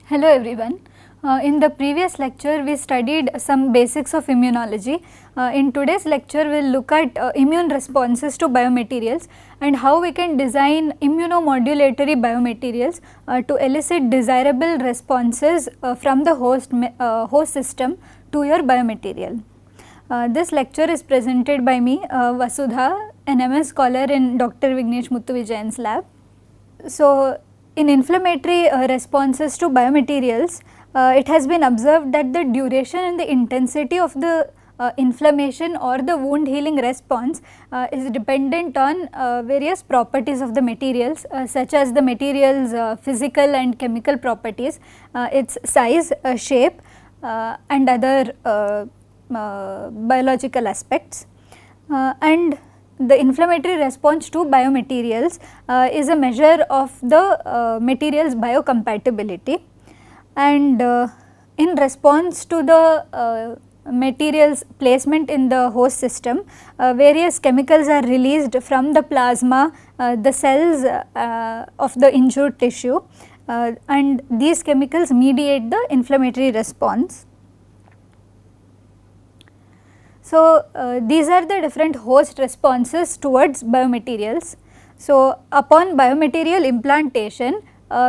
Hello everyone. In the previous lecture we studied some basics of immunology. In today's lecture we will look at immune responses to biomaterials and how we can design immunomodulatory biomaterials to elicit desirable responses from the host system to your biomaterial. This lecture is presented by me, Vasudha, an MS scholar in Dr. Vignesh Muthuvijayan's lab. So, in inflammatory responses to biomaterials, it has been observed that the duration and the intensity of the inflammation or the wound healing response is dependent on various properties of the materials such as the material's physical and chemical properties, its size, shape and other biological aspects. And the inflammatory response to biomaterials is a measure of the material's biocompatibility, and in response to the material's placement in the host system, various chemicals are released from the plasma, the cells of the injured tissue, and these chemicals mediate the inflammatory response. So, these are the different host responses towards biomaterials. So, upon biomaterial implantation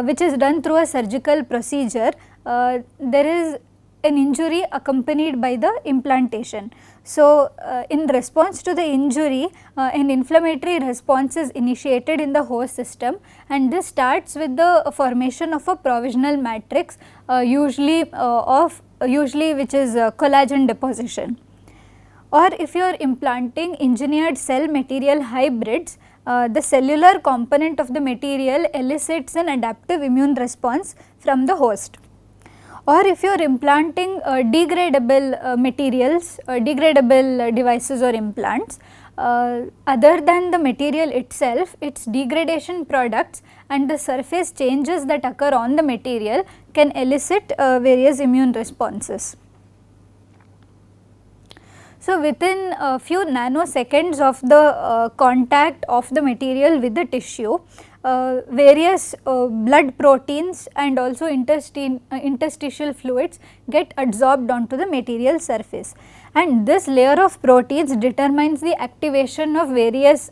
which is done through a surgical procedure, there is an injury accompanied by the implantation. So, in response to the injury, an inflammatory response is initiated in the host system, and this starts with the formation of a provisional matrix usually which is collagen deposition. Or if you are implanting engineered cell material hybrids, the cellular component of the material elicits an adaptive immune response from the host. Or if you are implanting degradable materials, degradable devices or implants, other than the material itself, its degradation products and the surface changes that occur on the material can elicit various immune responses. So, within a few nanoseconds of the contact of the material with the tissue, various blood proteins and also interstitial fluids get adsorbed onto the material surface, and this layer of proteins determines the activation of various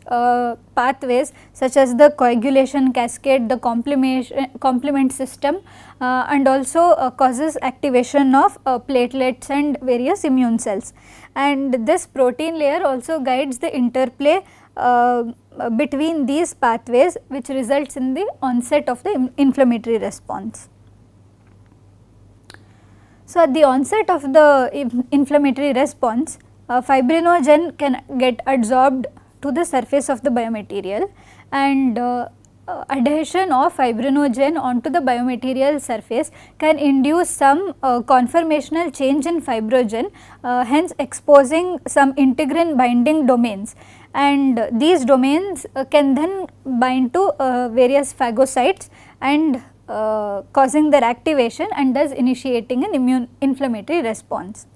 pathways such as the coagulation cascade, the complement system, and also causes activation of platelets and various immune cells. And this protein layer also guides the interplay between these pathways, which results in the onset of the inflammatory response. So, at the onset of the inflammatory response, fibrinogen can get adsorbed to the surface of the biomaterial, and adhesion of fibrinogen onto the biomaterial surface can induce some conformational change in fibrogen, hence exposing some integrin binding domains, and these domains can then bind to various phagocytes and causing their activation and thus initiating an inflammatory response.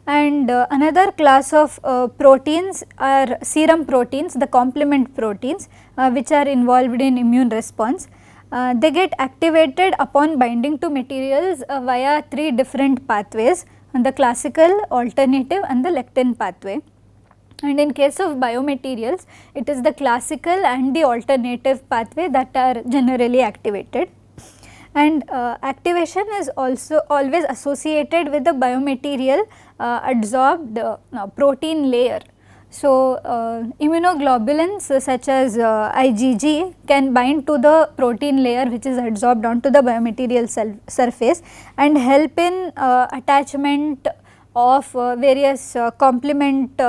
And another class of proteins are serum proteins, the complement proteins, which are involved in immune response. They get activated upon binding to materials via three different pathways, the classical, alternative and the lectin pathway. And in case of biomaterials, it is the classical and the alternative pathway that are generally activated. And activation is also always associated with the biomaterial adsorbed protein layer. So, immunoglobulins such as IgG can bind to the protein layer which is adsorbed onto the biomaterial surface and help in attachment of various complement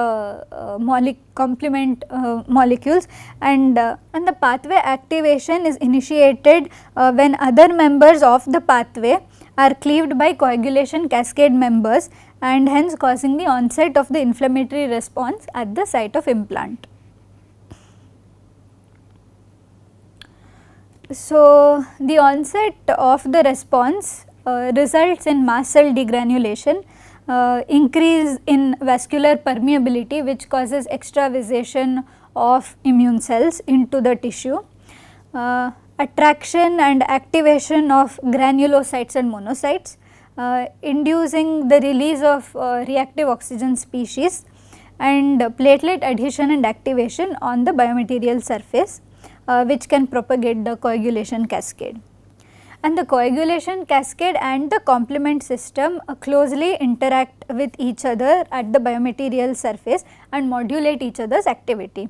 molecules, and the pathway activation is initiated when other members of the pathway are cleaved by coagulation cascade members, and hence causing the onset of the inflammatory response at the site of implant. So, the onset of the response results in mast cell degranulation, increase in vascular permeability which causes extravasation of immune cells into the tissue, attraction and activation of granulocytes and monocytes, inducing the release of reactive oxygen species, and platelet adhesion and activation on the biomaterial surface, which can propagate the coagulation cascade. And the coagulation cascade and the complement system closely interact with each other at the biomaterial surface and modulate each other's activity.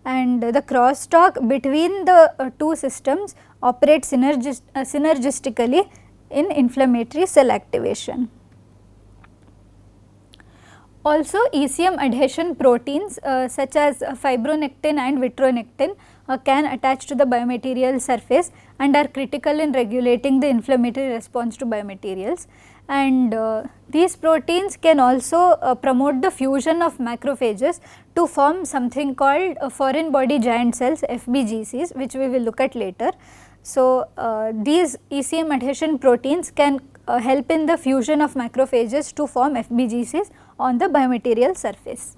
And the crosstalk between the two systems operates synergistically in inflammatory cell activation. Also, ECM adhesion proteins such as fibronectin and vitronectin can attach to the biomaterial surface and are critical in regulating the inflammatory response to biomaterials. And these proteins can also promote the fusion of macrophages to form something called foreign body giant cells, FBGCs, which we will look at later. So, these ECM adhesion proteins can help in the fusion of macrophages to form FBGCs on the biomaterial surface.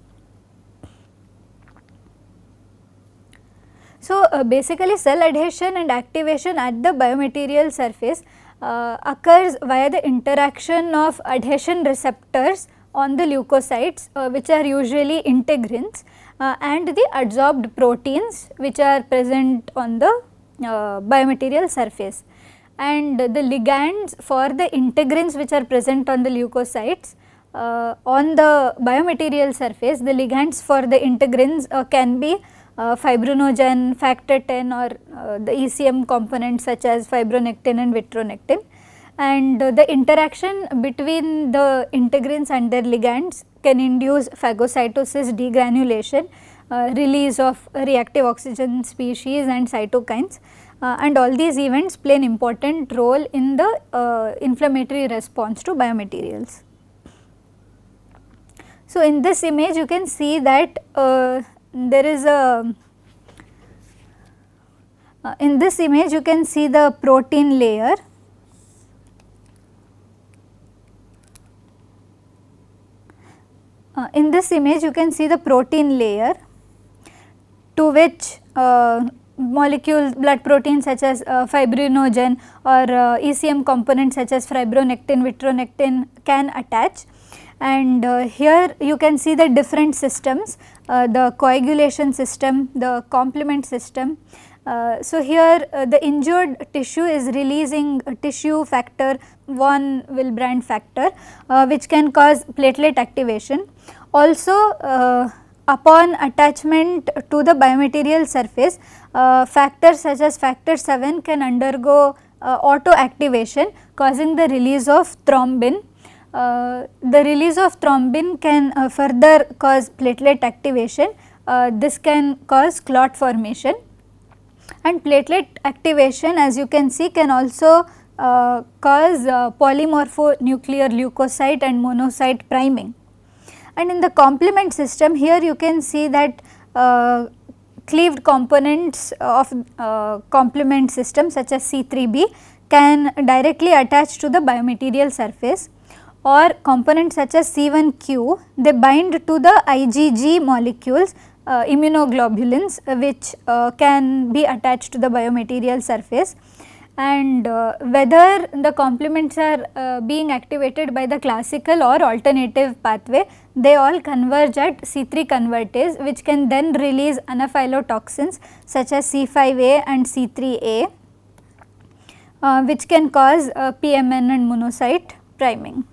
So, basically cell adhesion and activation at the biomaterial surface occurs via the interaction of adhesion receptors on the leukocytes, which are usually integrins, and the adsorbed proteins which are present on the biomaterial surface. And the ligands for the integrins which are present on the leukocytes on the biomaterial surface, the ligands for the integrins can be fibrinogen, factor 10, or the ECM components such as fibronectin and vitronectin. And the interaction between the integrins and their ligands can induce phagocytosis, degranulation, release of reactive oxygen species and cytokines, and all these events play an important role in the inflammatory response to biomaterials. So, in this image you can see that there is a in this image you can see the protein layer. In this image you can see the protein layer to which molecules, blood proteins such as fibrinogen or ECM components such as fibronectin, vitronectin can attach. And here you can see the different systems, the coagulation system, the complement system. So, here the injured tissue is releasing tissue factor 1 Willebrand factor, which can cause platelet activation. Also, upon attachment to the biomaterial surface, factors such as factor 7 can undergo auto activation, causing the release of thrombin. The release of thrombin can further cause platelet activation. This can cause clot formation, and platelet activation, as you can see, can also cause polymorphonuclear leukocyte and monocyte priming. And in the complement system, here you can see that cleaved components of complement system such as C3b can directly attach to the biomaterial surface, or components such as C1q, they bind to the IgG molecules, immunoglobulins, which can be attached to the biomaterial surface. And whether the complements are being activated by the classical or alternative pathway, they all converge at C3 convertase, which can then release anaphylatoxins such as C5a and C3a, which can cause PMN and monocyte priming.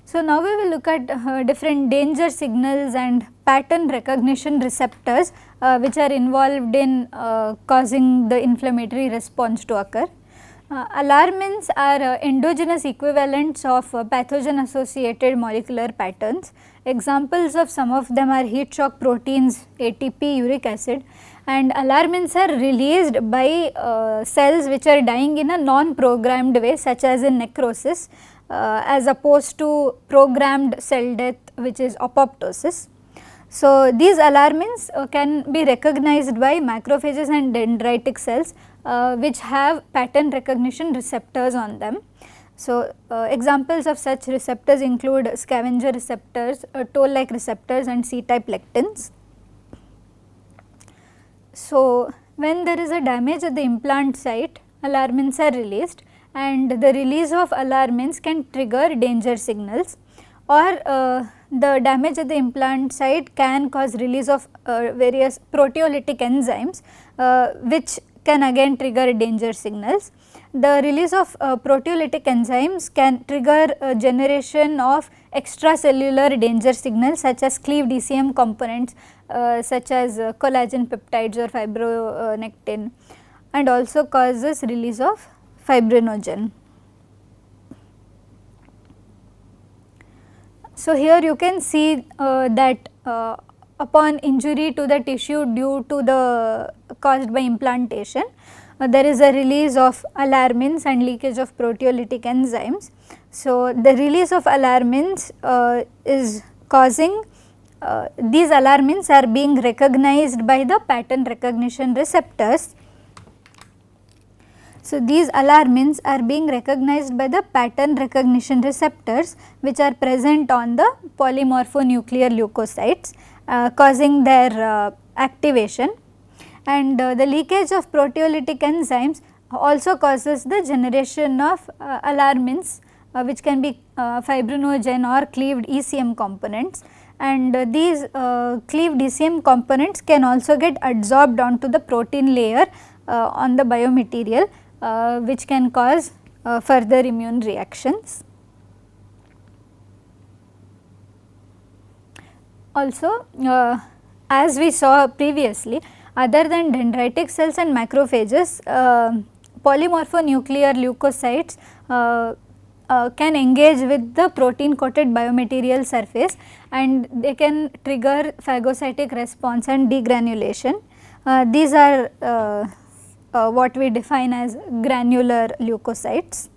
So, now we will look at different danger signals and pattern recognition receptors which are involved in causing the inflammatory response to occur. Alarmins are endogenous equivalents of pathogen associated molecular patterns. Examples of some of them are heat shock proteins, ATP, uric acid, and alarmins are released by cells which are dying in a non-programmed way, such as in necrosis, as opposed to programmed cell death, which is apoptosis. So, these alarmins can be recognized by macrophages and dendritic cells which have pattern recognition receptors on them. So, examples of such receptors include scavenger receptors, toll-like receptors, and C-type lectins. So, when there is a damage at the implant site, alarmins are released, and the release of alarmins can trigger danger signals, or the damage at the implant site can cause release of various proteolytic enzymes which can again trigger danger signals. The release of proteolytic enzymes can trigger generation of extracellular danger signals such as cleaved ECM components such as collagen peptides or fibronectin, and also causes release of fibrinogen. So, here you can see that upon injury to the tissue due to the caused by implantation, there is a release of alarmins and leakage of proteolytic enzymes. So, the release of alarmins is causing these alarmins are being recognized by the pattern recognition receptors. So, these alarmins are being recognized by the pattern recognition receptors which are present on the polymorphonuclear leukocytes, causing their activation, and the leakage of proteolytic enzymes also causes the generation of alarmins which can be fibrinogen or cleaved ECM components, and these cleaved ECM components can also get adsorbed onto the protein layer on the biomaterial, which can cause further immune reactions. Also, as we saw previously, other than dendritic cells and macrophages, polymorphonuclear leukocytes can engage with the protein coated biomaterial surface, and they can trigger phagocytic response and degranulation. These are what we define as granular leukocytes.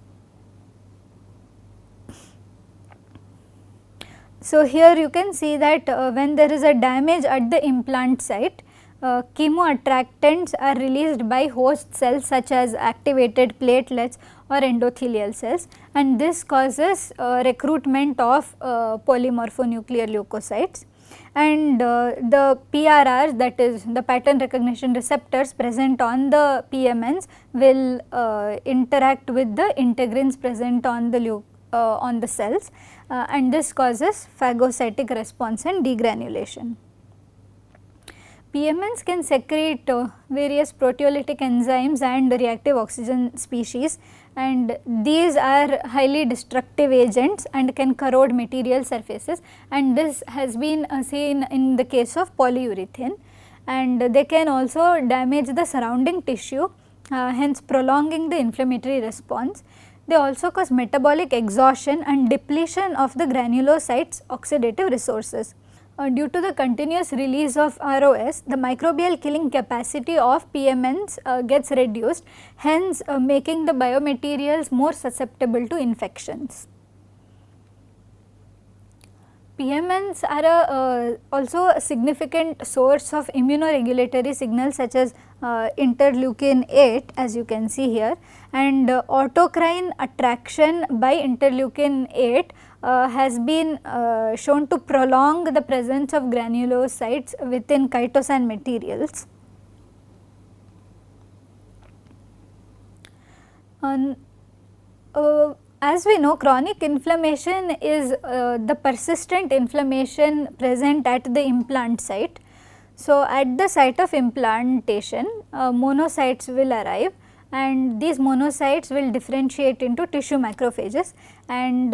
So, here you can see that when there is a damage at the implant site, chemoattractants are released by host cells such as activated platelets or endothelial cells, and this causes recruitment of polymorphonuclear leukocytes, and the PRRs, that is the pattern recognition receptors present on the PMNs, will interact with the integrins present on the cells, and this causes phagocytic response and degranulation. PMNs can secrete various proteolytic enzymes and reactive oxygen species, and these are highly destructive agents and can corrode material surfaces, and this has been seen in the case of polyurethane, and they can also damage the surrounding tissue, hence prolonging the inflammatory response. They also cause metabolic exhaustion and depletion of the granulocytes' oxidative resources. Due to the continuous release of ROS, the microbial killing capacity of PMNs gets reduced, hence making the biomaterials more susceptible to infections. PMNs are also a significant source of immunoregulatory signals such as interleukin 8, as you can see here, and autocrine attraction by interleukin 8 has been shown to prolong the presence of granulocytes within chitosan materials. As we know, chronic inflammation is the persistent inflammation present at the implant site. So, at the site of implantation, monocytes will arrive, and these monocytes will differentiate into tissue macrophages, and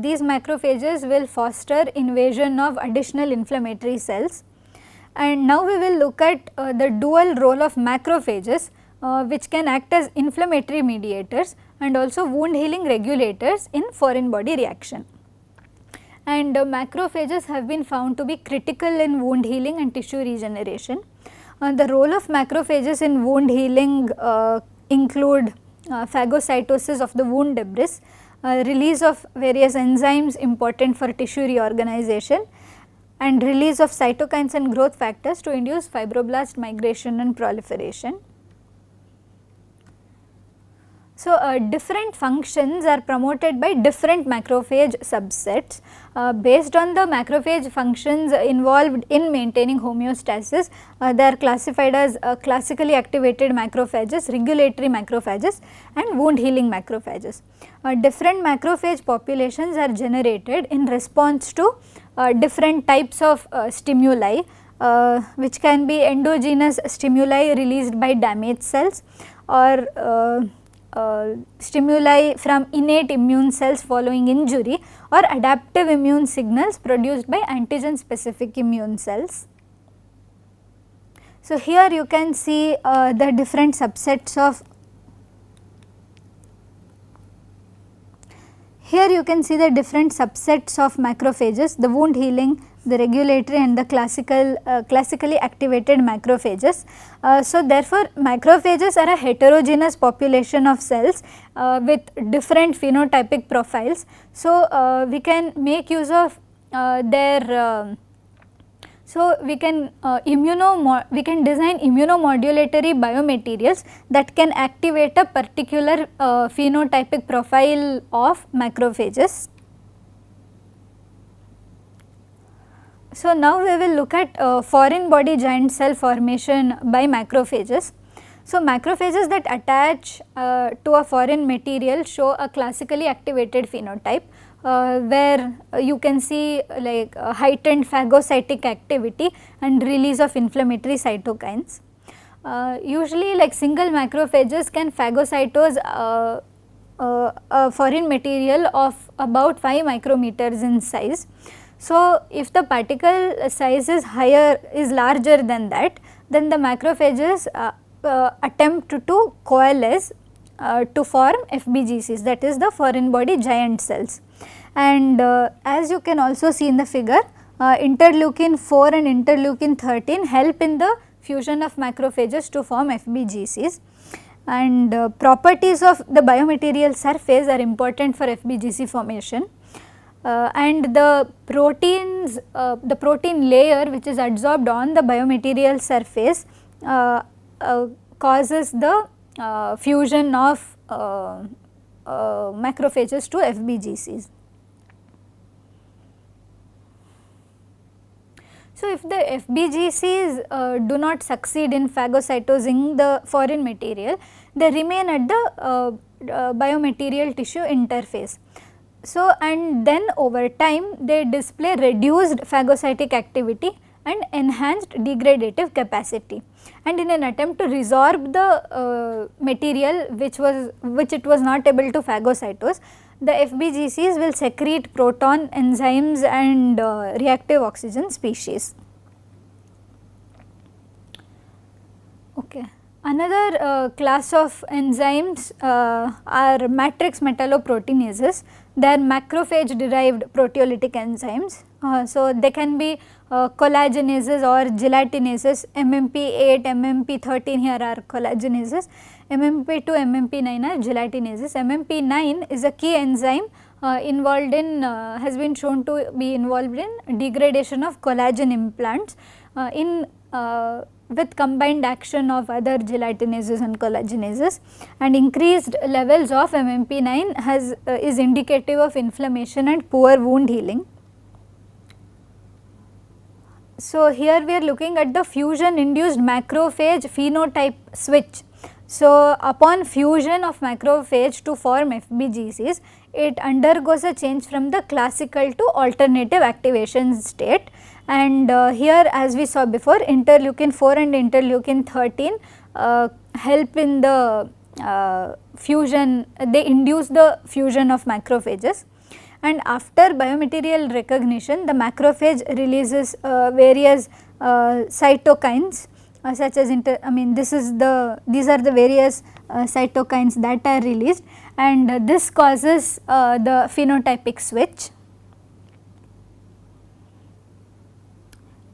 these macrophages will foster invasion of additional inflammatory cells. And now we will look at the dual role of macrophages, which can act as inflammatory mediators and also wound healing regulators in foreign body reaction. And macrophages have been found to be critical in wound healing and tissue regeneration. The role of macrophages in wound healing include phagocytosis of the wound debris, release of various enzymes important for tissue reorganization, and release of cytokines and growth factors to induce fibroblast migration and proliferation. So, different functions are promoted by different macrophage subsets. Based on the macrophage functions involved in maintaining homeostasis, they are classified as classically activated macrophages, regulatory macrophages and wound healing macrophages. Different macrophage populations are generated in response to different types of stimuli, which can be endogenous stimuli released by damaged cells, or stimuli from innate immune cells following injury, or adaptive immune signals produced by antigen specific immune cells. So, here you can see the different subsets of macrophages, the wound healing, the regulatory and the classically activated macrophages. So, therefore, macrophages are a heterogeneous population of cells with different phenotypic profiles. So, we can make use of we can design immunomodulatory biomaterials that can activate a particular phenotypic profile of macrophages. So, now we will look at foreign body giant cell formation by macrophages. So, macrophages that attach to a foreign material show a classically activated phenotype, where you can see like heightened phagocytic activity and release of inflammatory cytokines. Usually like single macrophages can phagocytose a foreign material of about 5 micrometers in size. So, if the particle size is larger than that, then the macrophages attempt to coalesce to form FBGCs, that is the foreign body giant cells. And as you can also see in the figure, interleukin 4 and interleukin 13 help in the fusion of macrophages to form FBGCs, and properties of the biomaterial surface are important for FBGC formation. And the proteins, the protein layer which is adsorbed on the biomaterial surface causes the fusion of macrophages to FBGCs. So, if the FBGCs do not succeed in phagocytosing the foreign material, they remain at the biomaterial tissue interface. So, and then over time they display reduced phagocytic activity and enhanced degradative capacity, and in an attempt to resorb the material which it was not able to phagocytose, the FBGCs will secrete proton, enzymes and reactive oxygen species. Okay. Another class of enzymes are matrix metalloproteinases. They are macrophage derived proteolytic enzymes. So, they can be collagenases or gelatinases. MMP8, MMP13 here are collagenases, MMP2, MMP9 are gelatinases. MMP9 is a key enzyme involved in has been shown to be involved in degradation of collagen implants with combined action of other gelatinases and collagenases, and increased levels of MMP9 is indicative of inflammation and poor wound healing. So, here we are looking at the fusion induced macrophage phenotype switch. So, upon fusion of macrophage to form FBGCs, it undergoes a change from the classical to alternative activation state, and here as we saw before, interleukin 4 and interleukin 13 help in the fusion, they induce the fusion of macrophages. And after biomaterial recognition, the macrophage releases various cytokines such as these are the various cytokines that are released, and this causes the phenotypic switch.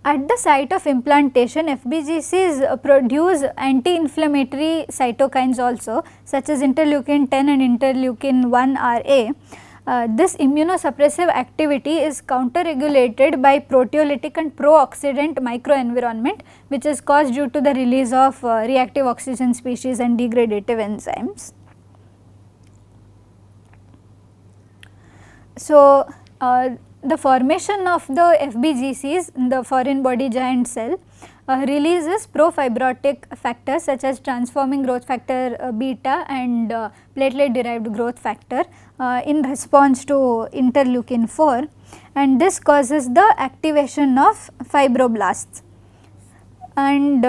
At the site of implantation, FBGCs produce anti-inflammatory cytokines also, such as interleukin 10 and interleukin 1 RA. This immunosuppressive activity is counter-regulated by proteolytic and pro-oxidant microenvironment, which is caused due to the release of reactive oxygen species and degradative enzymes. So, the formation of the FBGCs, the foreign body giant cell, releases pro-fibrotic factors such as transforming growth factor beta and platelet derived growth factor in response to interleukin 4, and this causes the activation of fibroblasts, and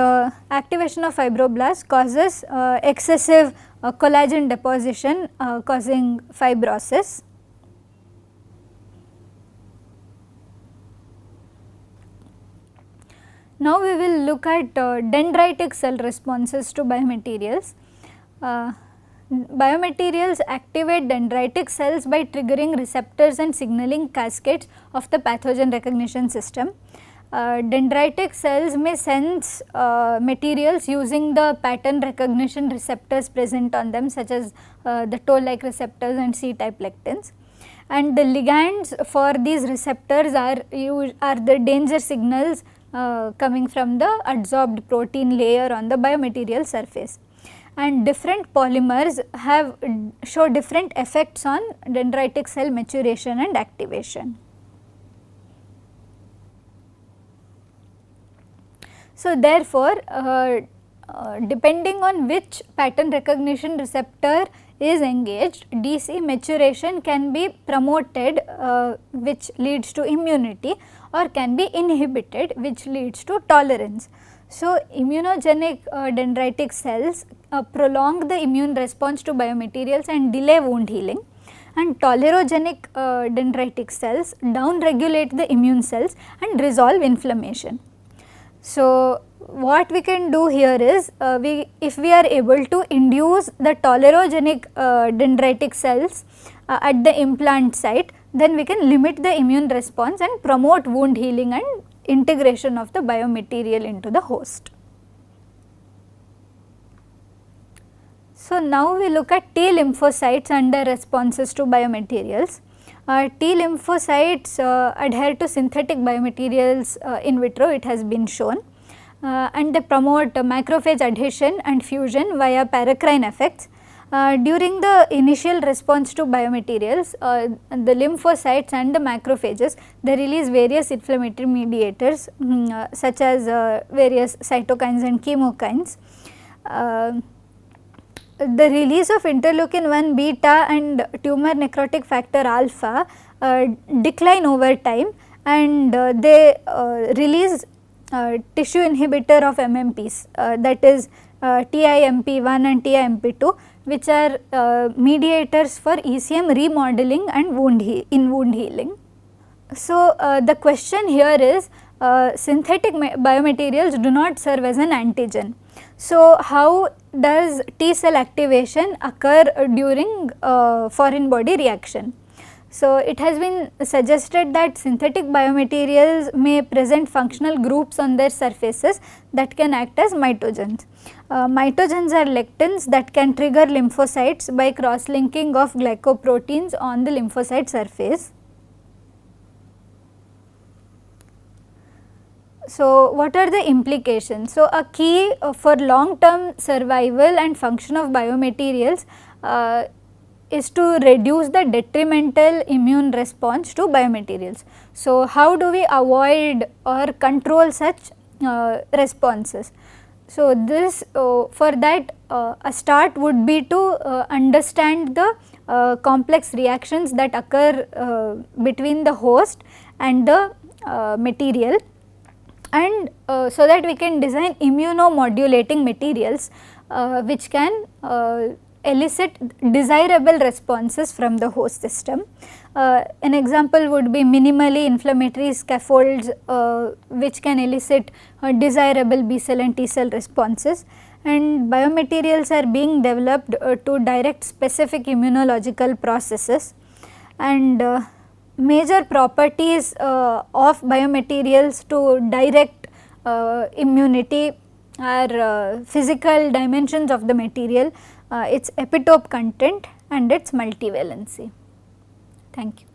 activation of fibroblasts causes excessive collagen deposition causing fibrosis. Now we will look at dendritic cell responses to biomaterials. Biomaterials activate dendritic cells by triggering receptors and signaling cascades of the pathogen recognition system. Dendritic cells may sense materials using the pattern recognition receptors present on them, such as the toll-like receptors and C-type lectins. And the ligands for these receptors are the danger signals coming from the adsorbed protein layer on the biomaterial surface. And different polymers show different effects on dendritic cell maturation and activation. So, therefore, depending on which pattern recognition receptor is engaged, DC maturation can be promoted, which leads to immunity, or can be inhibited, which leads to tolerance. So, immunogenic dendritic cells prolong the immune response to biomaterials and delay wound healing, and tolerogenic dendritic cells downregulate the immune cells and resolve inflammation. So, what we can do here is, if we are able to induce the tolerogenic dendritic cells at the implant site, then we can limit the immune response and promote wound healing and integration of the biomaterial into the host. So, now we look at T lymphocytes and their responses to biomaterials. T lymphocytes adhere to synthetic biomaterials in vitro, it has been shown, and they promote macrophage adhesion and fusion via paracrine effects. During the initial response to biomaterials, the lymphocytes and the macrophages, they release various inflammatory mediators such as various cytokines and chemokines. The release of interleukin 1 beta and tumor necrotic factor alpha decline over time, and they release tissue inhibitor of MMPs, that is TIMP1 and TIMP2, which are mediators for ECM remodeling and wound healing. So, the question here is, synthetic biomaterials do not serve as an antigen. So, how does T cell activation occur during foreign body reaction? So, it has been suggested that synthetic biomaterials may present functional groups on their surfaces that can act as mitogens. Mitogens are lectins that can trigger lymphocytes by cross-linking of glycoproteins on the lymphocyte surface. So, what are the implications? So, a key for long term survival and function of biomaterials is to reduce the detrimental immune response to biomaterials. So, how do we avoid or control such responses? So, this for that a start would be to understand the complex reactions that occur between the host and the material, and so that we can design immunomodulating materials which can elicit desirable responses from the host system. An example would be minimally inflammatory scaffolds which can elicit desirable B cell and T cell responses, and biomaterials are being developed to direct specific immunological processes, and major properties of biomaterials to direct immunity are physical dimensions of the material, its epitope content and its multivalency. Thank you.